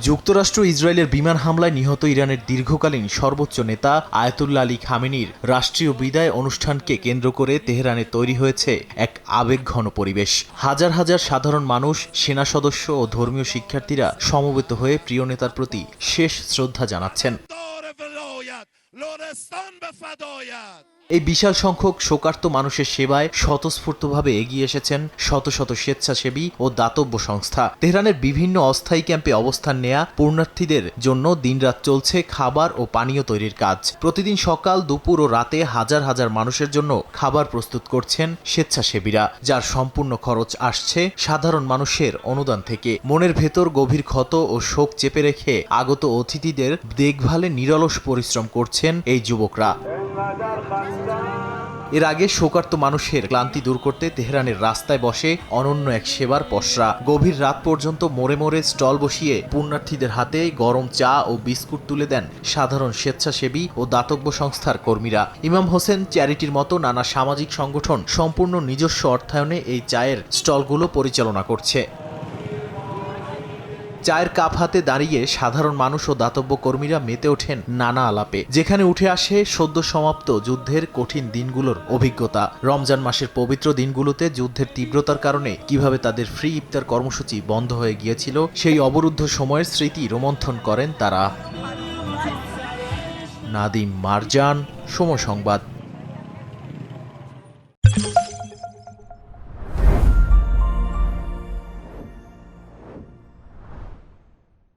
যুক্তরাষ্ট্র ইসরায়েলের বিমান হামলায় নিহত ইরানের দীর্ঘকালীন সর্বোচ্চ নেতা আয়াতুল্লাহ আলী খামেনির রাষ্ট্রীয় বিদায় অনুষ্ঠানকে কেন্দ্র করে তেহরানে তৈরি হয়েছে এক আবেগঘন পরিবেশ। হাজার হাজার সাধারণ মানুষ, সেনা সদস্য ও ধর্মীয় শিক্ষার্থীরা সমবেত হয়ে প্রিয় নেতার প্রতি শেষ শ্রদ্ধা জানাচ্ছেন। এই বিশাল সংখ্যক শোকার্ত মানুষের সেবায় স্বতঃস্ফূর্তভাবে এগিয়ে এসেছেন শত শত স্বেচ্ছাসেবী ও দাতব্য সংস্থা। তেহরানের বিভিন্ন অস্থায়ী ক্যাম্পে অবস্থান নেয়া পুণ্যার্থীদের জন্য দিনরাত চলছে খাবার ও পানীয় তৈরির কাজ। প্রতিদিন সকাল, দুপুর ও রাতে হাজার হাজার মানুষের জন্য খাবার প্রস্তুত করছেন স্বেচ্ছাসেবীরা, যার সম্পূর্ণ খরচ আসছে সাধারণ মানুষের অনুদান থেকে। মনের ভেতর গভীর ক্ষত ও শোক চেপে রেখে আগত অতিথিদের দেখভালে নিরলস পরিশ্রম করছেন এই যুবকরা। এর আগে শোকার্ত মানুষের ক্লান্তি দূর করতে তেহরানের রাস্তায় বসে অনন্য এক সেবার পসরা। গভীর রাত পর্যন্ত মোড়ে মোড়ে স্টল বসিয়ে পুণ্যার্থীদের হাতে গরম চা ও বিস্কুট তুলে দেন সাধারণ স্বেচ্ছাসেবী ও দাতব্য সংস্থার কর্মীরা। ইমাম হোসেন চ্যারিটির মতো নানা সামাজিক সংগঠন সম্পূর্ণ নিজস্ব অর্থায়নে এই চায়ের স্টলগুলো পরিচালনা করছে। চায়ের কাপ হাতে দাঁড়িয়ে সাধারণ মানুষ ও দাতব্য কর্মীরা মেতে ওঠেন নানা আলাপে, যেখানে উঠে আসে সদ্য সমাপ্ত যুদ্ধের কঠিন দিনগুলোর অভিজ্ঞতা। রমজান মাসের পবিত্র দিনগুলোতে যুদ্ধের তীব্রতার কারণে কিভাবে তাদের ফ্রি ইফতার কর্মসূচি বন্ধ হয়ে গিয়েছিল, সেই অবরুদ্ধ সময়ের স্মৃতি রোমন্থন করেন তারা। নাদিম মারজান, সময় সংবাদ।